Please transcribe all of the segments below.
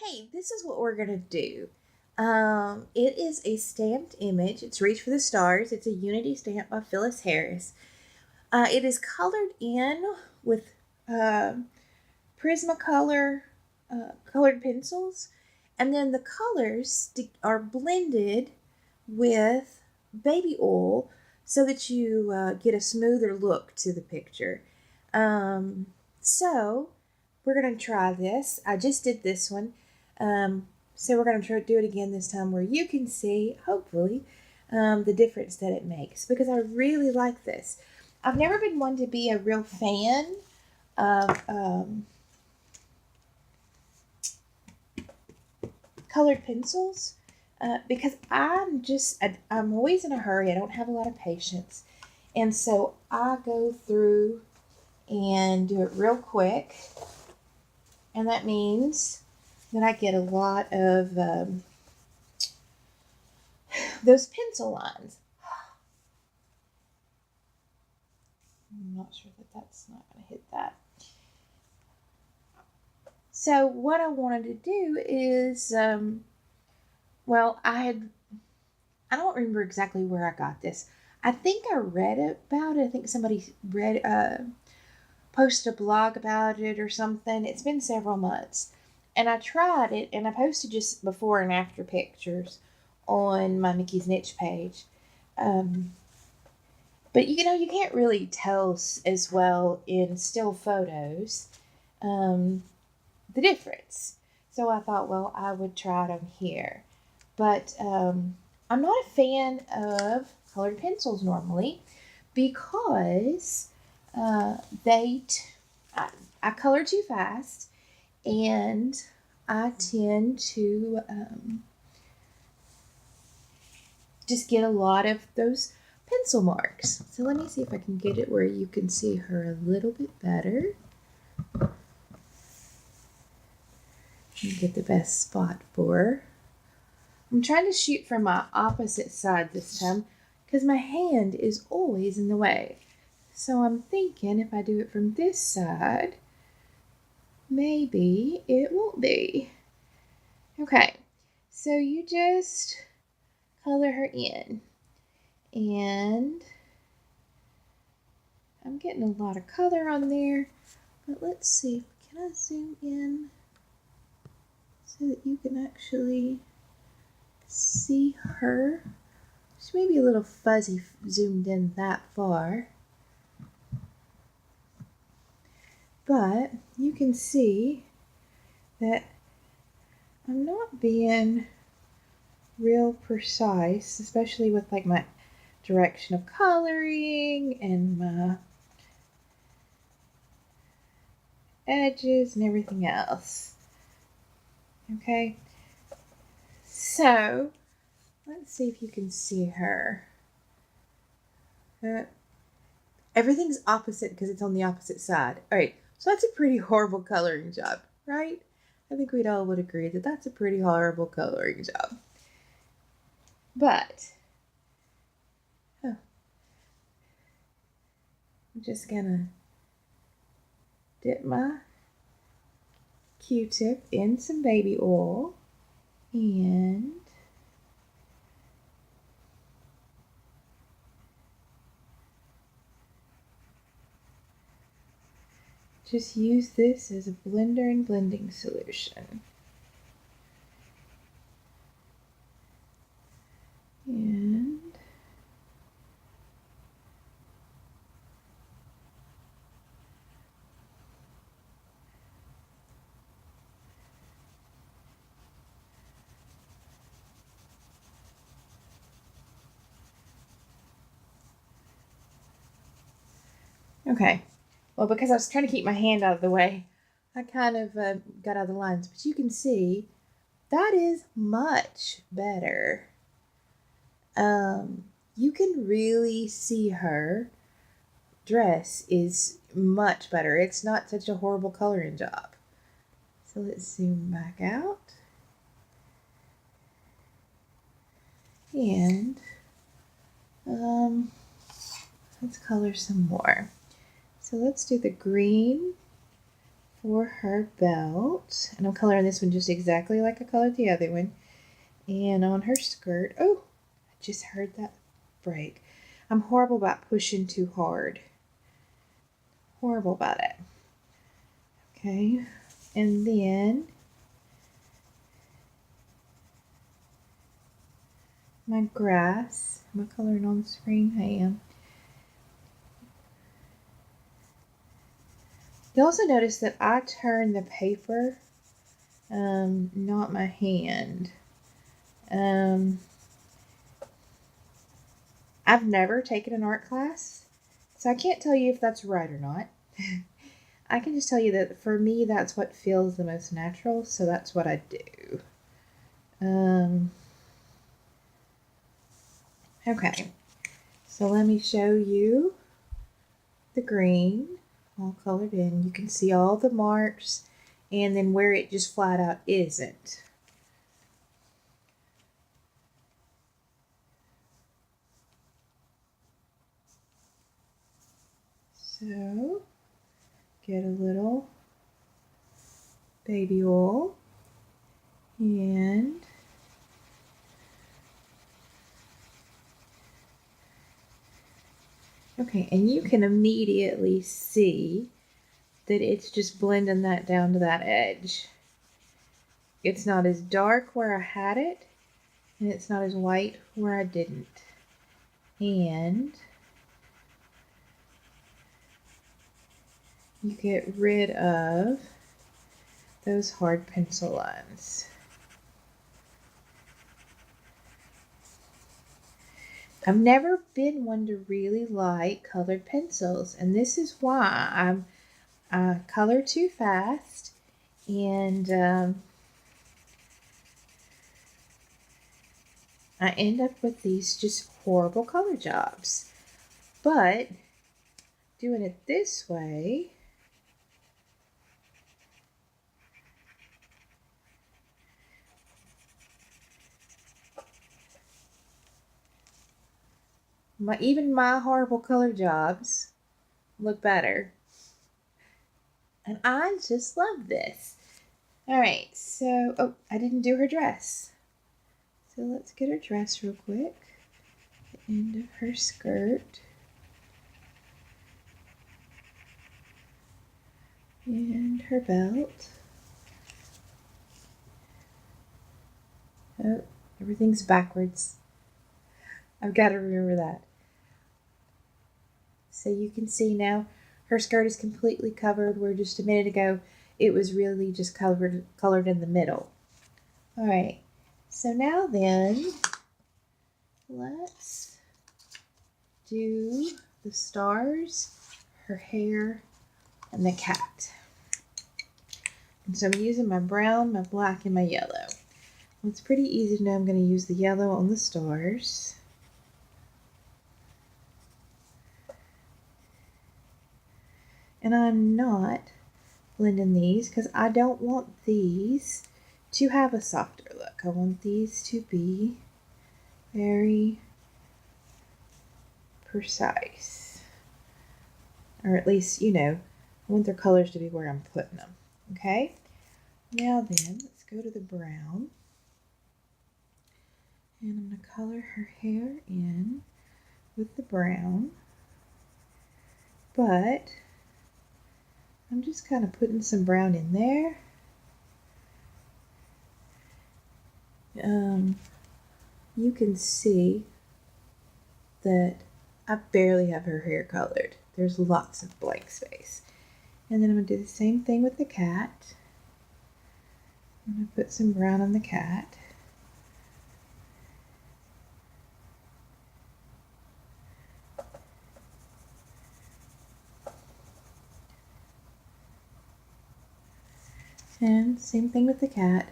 Hey, this is what we're going to do. It is a stamped image. It's Reach for the Stars. It's a Unity stamp by Phyllis Harris. It is colored in with Prismacolor colored pencils, and then the colors are blended with baby oil so that you get a smoother look to the picture. So we're going to try this. I just did this one. So we're going to do it again this time where you can see, hopefully, the difference that it makes, because I really like this. I've never been one to be a real fan of colored pencils because I'm always in a hurry. I don't have a lot of patience. And so I go through and do it real quick. And that means that I get a lot of those pencil lines. I'm not sure that's not going to hit that. So what I wanted to do is, I don't remember exactly where I got this. I think I read about it. I think somebody posted a blog about it or something. It's been several months. And I tried it, and I posted just before and after pictures on my Mickey's Niche page. But you can't really tell as well in still photos the difference. So I thought, well, I would try it on here. But I'm not a fan of colored pencils normally because I color too fast, and I tend to just get a lot of those pencil marks. So let me see if I can get it where you can see her a little bit better. Get the best spot for her. I'm trying to shoot from my opposite side this time because my hand is always in the way. So I'm thinking if I do it from this side, maybe it won't be. Okay, so you just color her in. And I'm getting a lot of color on there. But let's see, can I zoom in so that you can actually see her? She may be a little fuzzy zoomed in that far. But you can see that I'm not being real precise, especially with like my direction of coloring and my edges and everything else. Okay, so let's see if you can see her. Everything's opposite because it's on the opposite side. All right, so that's a pretty horrible coloring job, right? I think we'd all would agree that that's a pretty horrible coloring job. But I'm just gonna dip my Q-tip in some baby oil and just use this as a blender and blending solution. And okay, well, because I was trying to keep my hand out of the way, I kind of got out of the lines, but you can see that is much better. You can really see her dress is much better. It's not such a horrible coloring job. So let's zoom back out. And let's color some more. So let's do the green for her belt. And I'm coloring this one just exactly like I colored the other one. And on her skirt, oh, I just heard that break. I'm horrible about pushing too hard. Horrible about it. Okay, and then my grass. Am I coloring on the screen? I am. You'll also notice that I turn the paper, not my hand. I've never taken an art class, so I can't tell you if that's right or not. I can just tell you that for me, that's what feels the most natural, so that's what I do. Okay, so let me show you the green all colored in. You can see all the marks and then where it just flat out isn't. So get a little baby oil and okay, and you can immediately see that it's just blending that down to that edge. It's not as dark where I had it, and it's not as white where I didn't. And you get rid of those hard pencil lines. I've never been one to really like colored pencils, and this is why I color too fast, and I end up with these just horrible color jobs. But doing it this way, even my horrible color jobs look better. And I just love this. All right, so, oh, I didn't do her dress. So let's get her dress real quick. The end of her skirt. And her belt. Oh, everything's backwards. I've got to remember that. So you can see now her skirt is completely covered, where just a minute ago it was really just colored in the middle. All right, so now then, let's do the stars, her hair, and the cat. And so I'm using my brown, my black, and my yellow. Well, it's pretty easy to know I'm going to use the yellow on the stars. And I'm not blending these because I don't want these to have a softer look. I want these to be very precise. Or at least, you know, I want their colors to be where I'm putting them. Okay? Now then, let's go to the brown. And I'm going to color her hair in with the brown. But I'm just kind of putting some brown in there. You can see that I barely have her hair colored. There's lots of blank space. And then I'm going to do the same thing with the cat. I'm going to put some brown on the cat. And same thing with the cat.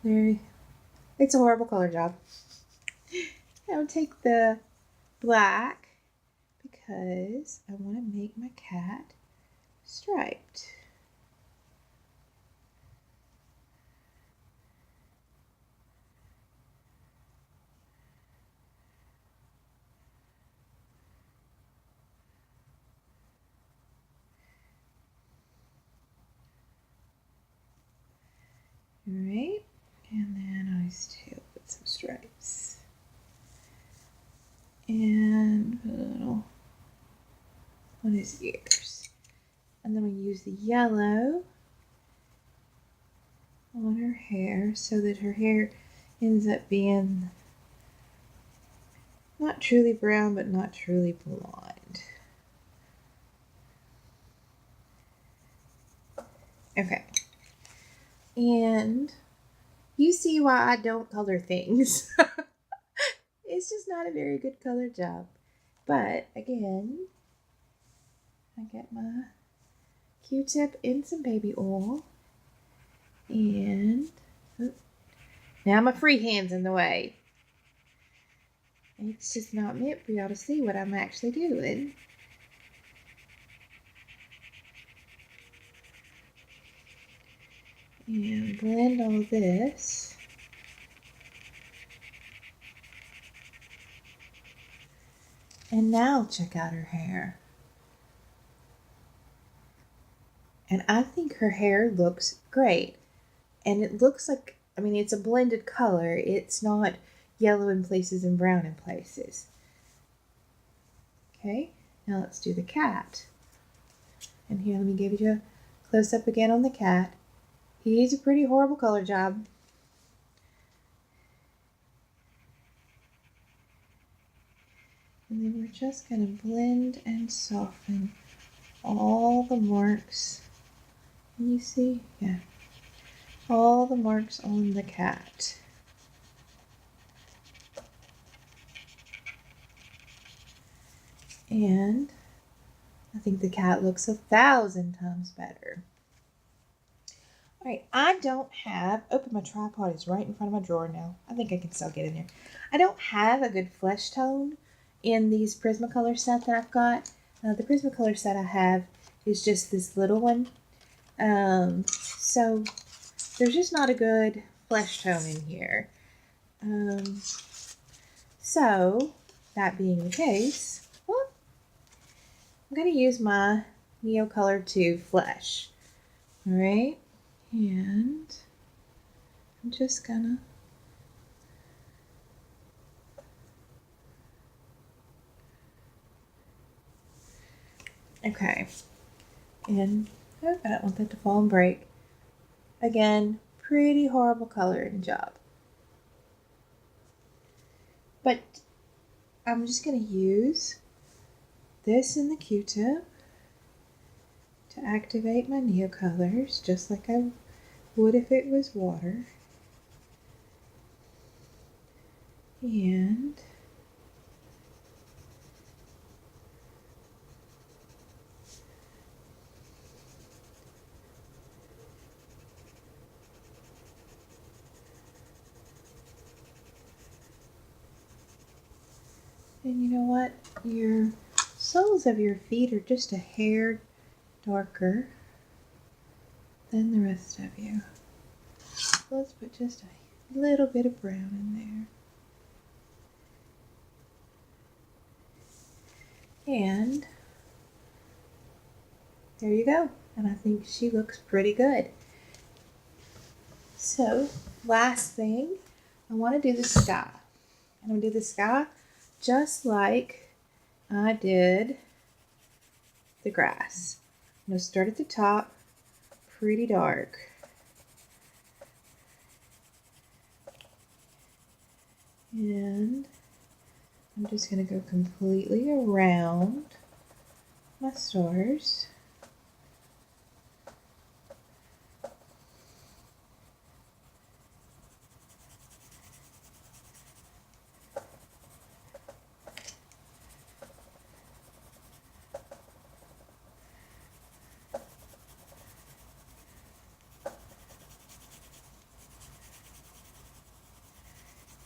It's a horrible color job. I'll take the black because I want to make my cat striped. Alright, and then eyes too with some stripes. And a little on his ears. And then we use the yellow on her hair so that her hair ends up being not truly brown but not truly blonde. Okay. And you see why I don't color things. It's just not a very good color job. But again, I get my Q-tip and some baby oil. And now my free hand's in the way. It's just not meant for y'all to see what I'm actually doing. And blend all this. And now check out her hair. And I think her hair looks great. And it looks like, I mean, it's a blended color. It's not yellow in places and brown in places. Okay, now let's do the cat. And here, let me give you a close-up again on the cat. He's a pretty horrible color job. And then we're just going to blend and soften all the marks. Can you see? Yeah. All the marks on the cat. And I think the cat looks 1,000 times better. All right, I don't have, my tripod is right in front of my drawer now. I think I can still get in there. I don't have a good flesh tone in these Prismacolor set that I've got. The Prismacolor set I have is just this little one. So there's just not a good flesh tone in here. So that being the case, well, I'm going to use my Neocolor 2 Flesh. All right. And I'm just gonna okay. And I don't want that to fall and break. Again, pretty horrible coloring job. But I'm just gonna use this in the Q-tip to activate my Neocolors, just like I would if it was water. And you know what? Your soles of your feet are just a hair darker than the rest of you. So let's put just a little bit of brown in there. And there you go. And I think she looks pretty good. So, last thing, I want to do the sky. I'm going to do the sky just like I did the grass. I'm going to start at the top, pretty dark. And I'm just going to go completely around my stars.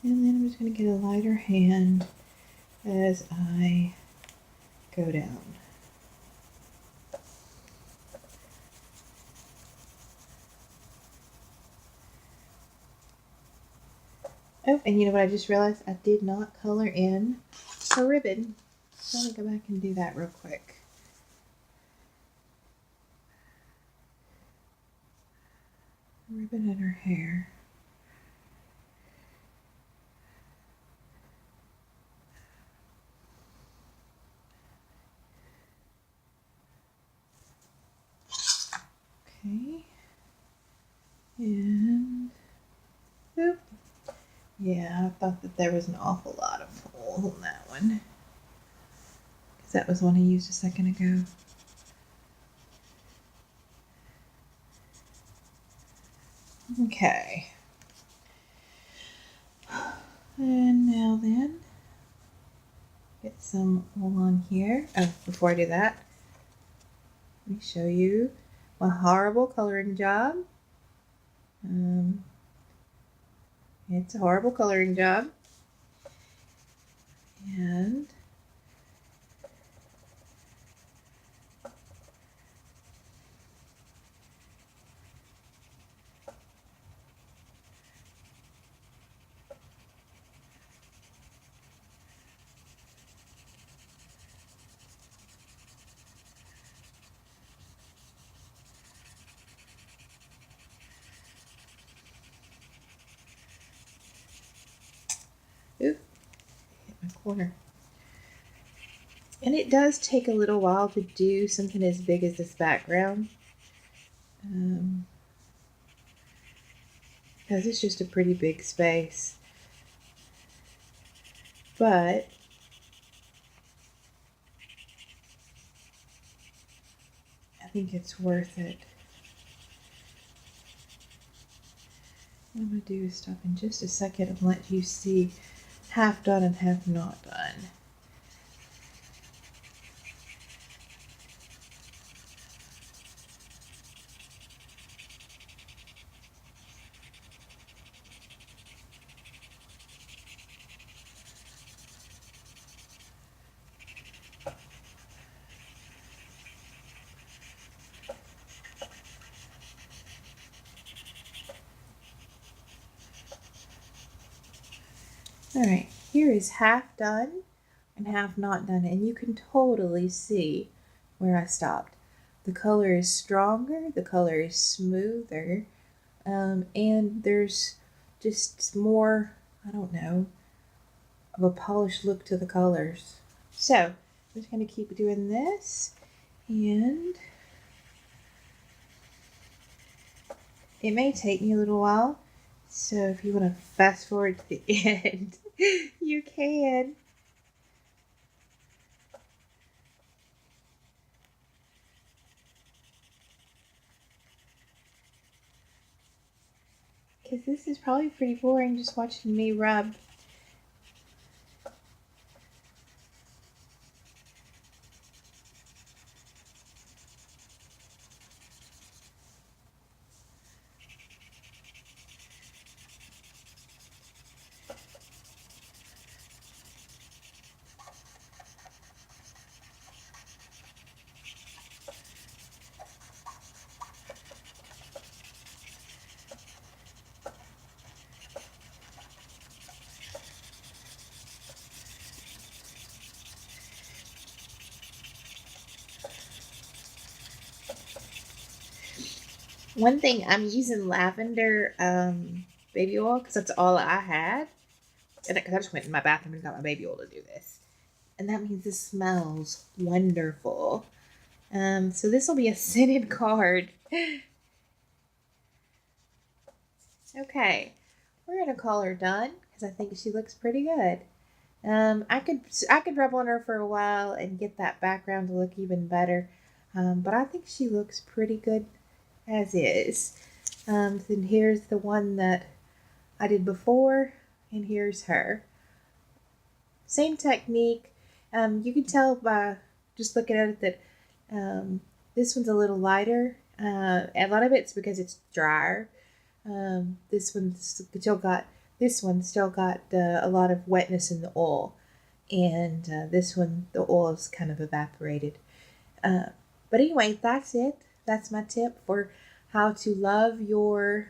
And then I'm just going to get a lighter hand as I go down. Oh, and you know what I just realized? I did not color in a ribbon. So let me go back and do that real quick. ribbon in her hair. Okay. And oop. Yeah, I thought that there was an awful lot of holes on that one. Because that was one I used a second ago. Okay. And now then, get some wool on here. Oh, before I do that, let me show you my horrible coloring job. It's a horrible coloring job. And oop, hit my corner. And it does take a little while to do something as big as this background. Because it's just a pretty big space. But I think it's worth it. What I'm going to do is stop in just a second and let you see half done and half not done. Alright, here is half done and half not done, and you can totally see where I stopped. The color is stronger, the color is smoother, and there's just more, I don't know, of a polished look to the colors. So, I'm just going to keep doing this, and it may take me a little while, so if you want to fast forward to the end, you can. Because this is probably pretty boring just watching me rub. One thing, I'm using lavender baby oil because that's all I had. And because I just went in my bathroom and got my baby oil to do this. And that means this smells wonderful. So this will be a scented card. Okay, we're gonna call her done because I think she looks pretty good. I could rub on her for a while and get that background to look even better. But I think she looks pretty good as is. Then here's the one that I did before, and here's her. Same technique. You can tell by just looking at it that this one's a little lighter. A lot of it's because it's drier. This one's still got a lot of wetness in the oil, and this one, the oil is kind of evaporated. But anyway, that's it. That's my tip for how to love your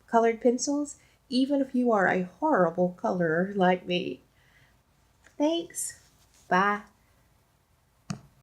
colored pencils, even if you are a horrible colorer like me. Thanks. Bye.